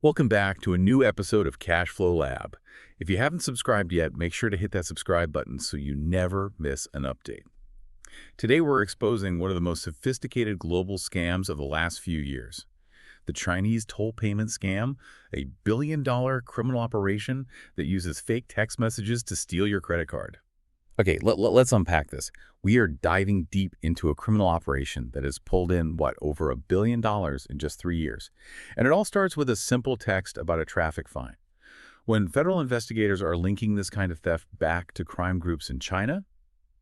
Welcome back to a new episode of CashFlow Lab. If you haven't subscribed yet, make sure to hit that subscribe button so you never miss an update. Today we're exposing one of the most sophisticated global scams of the last few years. The Chinese toll payment scam, a billion-dollar criminal operation that uses fake text messages to steal your credit card. Okay, let's unpack this. We are diving deep into a criminal operation that has pulled in, over $1 billion in just 3 years. And it all starts with a simple text about a traffic fine. When federal investigators are linking this kind of theft back to crime groups in China,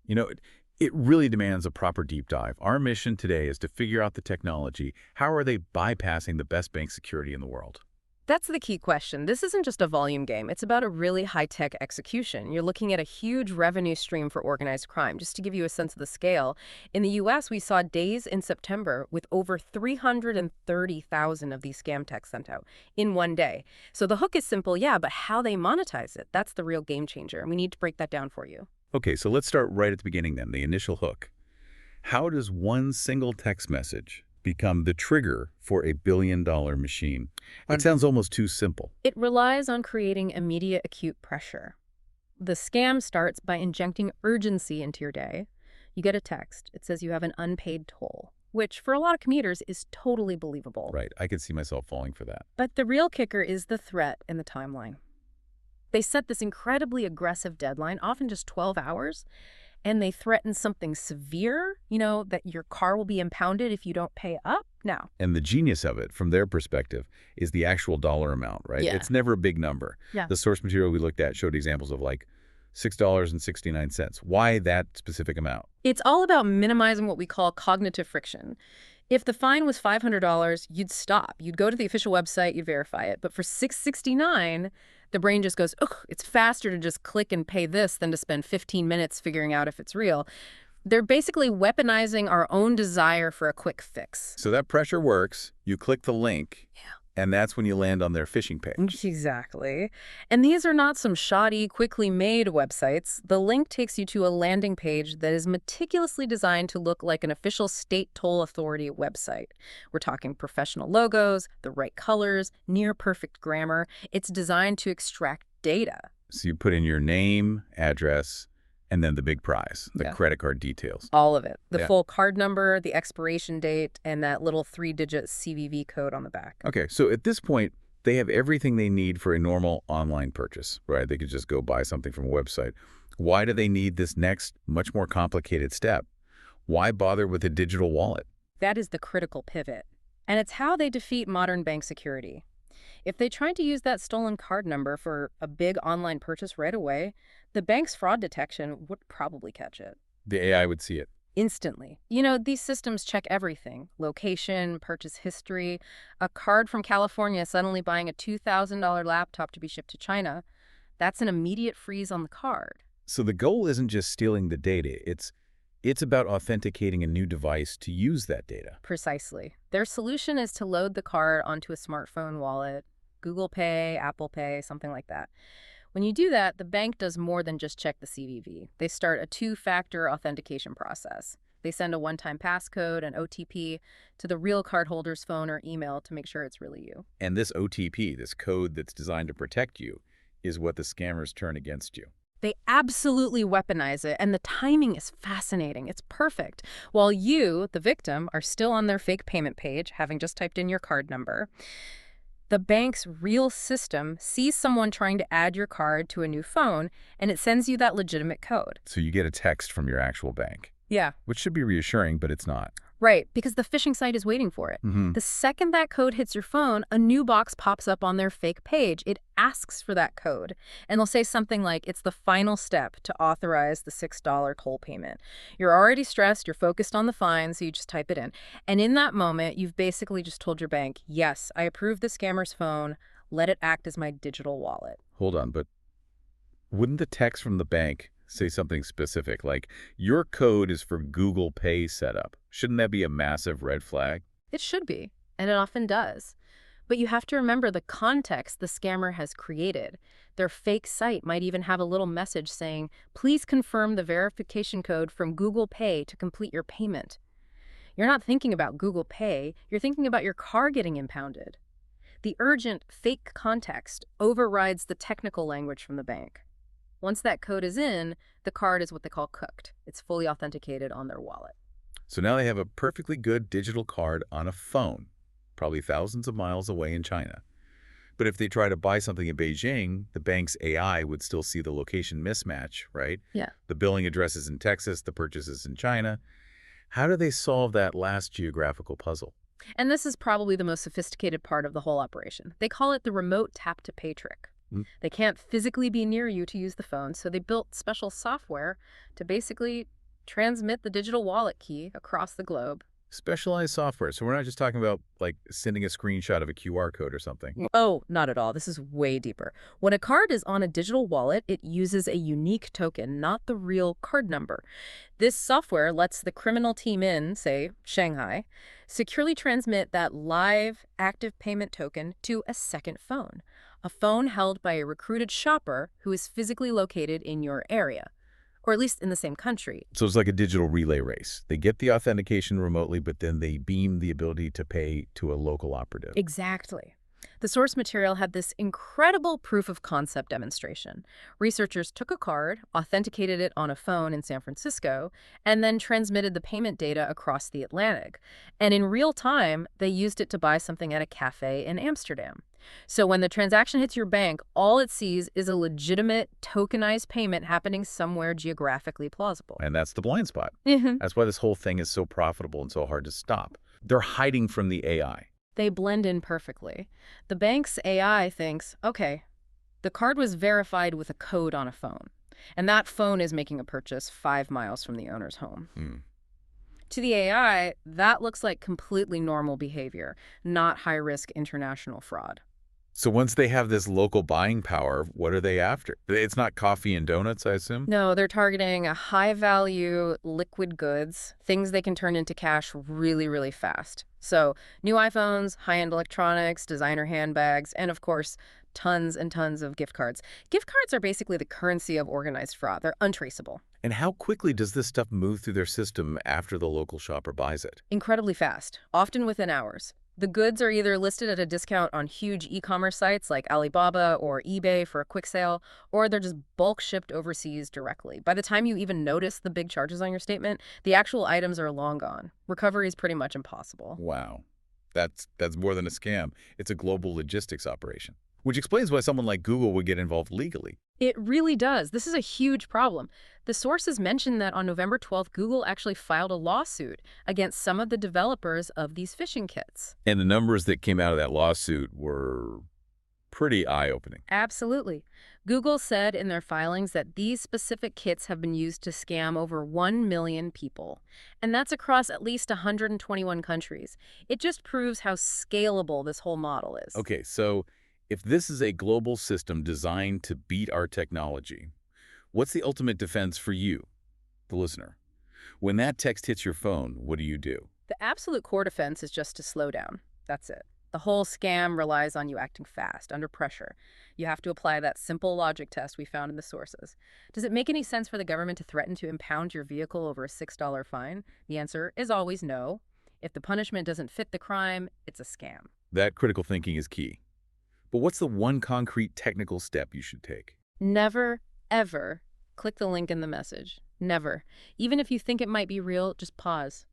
it really demands a proper deep dive. Our mission today is to figure out the technology. How are they bypassing the best bank security in the world? That's the key question. This isn't just a volume game. It's about a really high-tech execution. You're looking at a huge revenue stream for organized crime. Just to give you a sense of the scale, in the U.S., we saw days in September with over 330,000 of these scam texts sent out in one day. So the hook is simple, yeah, but how they monetize it, that's the real game changer. And we need to break that down for you. Okay, so let's start right at the beginning then, the initial hook. How does one single text message become the trigger for a billion-dollar machine? It sounds almost too simple. It relies on creating immediate acute pressure. The scam starts by injecting urgency into your day. You get a text. It says you have an unpaid toll, which for a lot of commuters is totally believable. Right, I could see myself falling for that. But the real kicker is the threat in the timeline. They set this incredibly aggressive deadline, often just 12 hours, and they threaten something severe, that your car will be impounded if you don't pay up now. And the genius of it, from their perspective, is the actual dollar amount, right? Yeah. It's never a big number. Yeah. The source material we looked at showed examples of like $6.69. Why that specific amount? It's all about minimizing what we call cognitive friction. If the fine was $500, you'd stop. You'd go to the official website, you'd verify it. But for $6.69, the brain just goes, ugh, it's faster to just click and pay this than to spend 15 minutes figuring out if it's real. They're basically weaponizing our own desire for a quick fix. So that pressure works. You click the link. Yeah. And that's when you land on their phishing page. Exactly. And these are not some shoddy, quickly made websites. The link takes you to a landing page that is meticulously designed to look like an official state toll authority website. We're talking professional logos, the right colors, near perfect grammar. It's designed to extract data. So you put in your name, address, and then the big prize, the credit card details. All of it. The full card number, the expiration date, and that little 3-digit CVV code on the back. Okay, so at this point, they have everything they need for a normal online purchase, right? They could just go buy something from a website. Why do they need this next, much more complicated step? Why bother with a digital wallet? That is the critical pivot. And it's how they defeat modern bank security. If they tried to use that stolen card number for a big online purchase right away, the bank's fraud detection would probably catch it. The AI would see it. Instantly. These systems check everything. Location, purchase history, a card from California suddenly buying a $2,000 laptop to be shipped to China. That's an immediate freeze on the card. So the goal isn't just stealing the data. It's about authenticating a new device to use that data. Precisely. Their solution is to load the card onto a smartphone wallet, Google Pay, Apple Pay, something like that. When you do that, the bank does more than just check the CVV. They start a two-factor authentication process. They send a one-time passcode, an OTP, to the real cardholder's phone or email to make sure it's really you. And this OTP, this code that's designed to protect you, is what the scammers turn against you. They absolutely weaponize it, and the timing is fascinating. It's perfect. While you, the victim, are still on their fake payment page, having just typed in your card number, the bank's real system sees someone trying to add your card to a new phone, and it sends you that legitimate code. So you get a text from your actual bank. Yeah. Which should be reassuring, but it's not. Right, because the phishing site is waiting for it. The second that code hits your phone, a new box pops up on their fake page. It asks for that code, and they'll say something like, it's the final step to authorize the $6 toll payment. You're already stressed, you're focused on the fine, so you just type it in. And in that moment, you've basically just told your bank, yes, I approve the scammer's phone, let it act as my digital wallet. Hold on, but wouldn't the text from the bank say something specific, like your code is for Google Pay setup? Shouldn't that be a massive red flag? It should be, and it often does. But you have to remember the context the scammer has created. Their fake site might even have a little message saying, please confirm the verification code from Google Pay to complete your payment. You're not thinking about Google Pay, you're thinking about your car getting impounded. The urgent, fake context overrides the technical language from the bank. Once that code is in, the card is what they call cooked. It's fully authenticated on their wallet. So now they have a perfectly good digital card on a phone, probably thousands of miles away in China. But if they try to buy something in Beijing, the bank's AI would still see the location mismatch, right? Yeah. The billing address is in Texas, the purchase is in China. How do they solve that last geographical puzzle? And this is probably the most sophisticated part of the whole operation. They call it the remote tap-to-pay trick. Hmm. They can't physically be near you to use the phone, so they built special software to basically transmit the digital wallet key across the globe. Specialized software. So we're not just talking about like sending a screenshot of a QR code or something. Oh, not at all. This is way deeper. When a card is on a digital wallet, it uses a unique token, not the real card number. This software lets the criminal team in, say, Shanghai, securely transmit that live, active payment token to a second phone, a phone held by a recruited shopper who is physically located in your area, or at least in the same country. So it's like a digital relay race. They get the authentication remotely, but then they beam the ability to pay to a local operative. Exactly. The source material had this incredible proof of concept demonstration. Researchers took a card, authenticated it on a phone in San Francisco, and then transmitted the payment data across the Atlantic. And in real time, they used it to buy something at a cafe in Amsterdam. So when the transaction hits your bank, all it sees is a legitimate tokenized payment happening somewhere geographically plausible. And that's the blind spot. Mhm. That's why this whole thing is so profitable and so hard to stop. They're hiding from the AI. They blend in perfectly. The bank's AI thinks, okay, the card was verified with a code on a phone, and that phone is making a purchase 5 miles from the owner's home. Hmm. To the AI, that looks like completely normal behavior, not high-risk international fraud. So once they have this local buying power, what are they after? It's not coffee and donuts, I assume? No, they're targeting a high-value liquid goods, things they can turn into cash really, really fast. So new iPhones, high-end electronics, designer handbags, and of course, tons and tons of gift cards. Gift cards are basically the currency of organized fraud. They're untraceable. And how quickly does this stuff move through their system after the local shopper buys it? Incredibly fast, often within hours. The goods are either listed at a discount on huge e-commerce sites like Alibaba or eBay for a quick sale, or they're just bulk shipped overseas directly. By the time you even notice the big charges on your statement, the actual items are long gone. Recovery is pretty much impossible. Wow. That's more than a scam. It's a global logistics operation. Which explains why someone like Google would get involved legally. It really does. This is a huge problem. The sources mentioned that on November 12th, Google actually filed a lawsuit against some of the developers of these phishing kits. And the numbers that came out of that lawsuit were pretty eye-opening. Absolutely. Google said in their filings that these specific kits have been used to scam over 1 million people. And that's across at least 121 countries. It just proves how scalable this whole model is. Okay, so if this is a global system designed to beat our technology, what's the ultimate defense for you, the listener? When that text hits your phone, what do you do? The absolute core defense is just to slow down. That's it. The whole scam relies on you acting fast, under pressure. You have to apply that simple logic test we found in the sources. Does it make any sense for the government to threaten to impound your vehicle over a $6 fine? The answer is always no. If the punishment doesn't fit the crime, it's a scam. That critical thinking is key. But what's the one concrete technical step you should take? Never, ever click the link in the message. Never. Even if you think it might be real, just pause.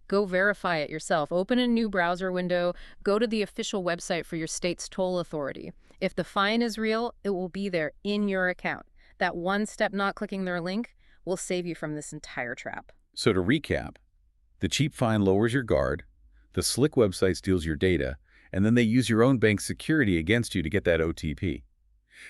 Go verify it yourself. Open a new browser window. Go to the official website for your state's toll authority. If the fine is real, it will be there in your account. That one step not clicking their link will save you from this entire trap. So to recap, the cheap fine lowers your guard, the slick website steals your data, and then they use your own bank's security against you to get that OTP.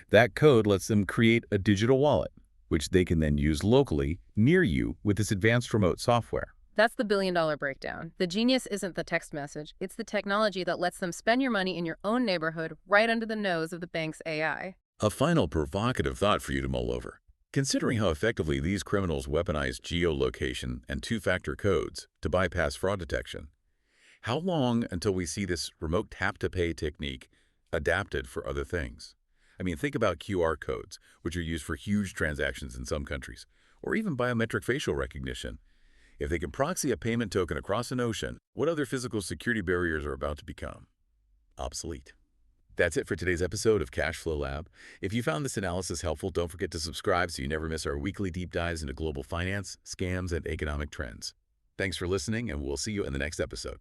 That code lets them create a digital wallet, which they can then use locally near you with this advanced remote software. That's the billion-dollar breakdown. The genius isn't the text message. It's the technology that lets them spend your money in your own neighborhood right under the nose of the bank's AI. A final provocative thought for you to mull over. Considering how effectively these criminals weaponize geolocation and two-factor codes to bypass fraud detection, how long until we see this remote tap-to-pay technique adapted for other things? I mean, think about QR codes, which are used for huge transactions in some countries, or even biometric facial recognition. If they can proxy a payment token across an ocean, what other physical security barriers are about to become obsolete? That's it for today's episode of CashFlow Lab. If you found this analysis helpful, don't forget to subscribe so you never miss our weekly deep dives into global finance, scams, and economic trends. Thanks for listening, and we'll see you in the next episode.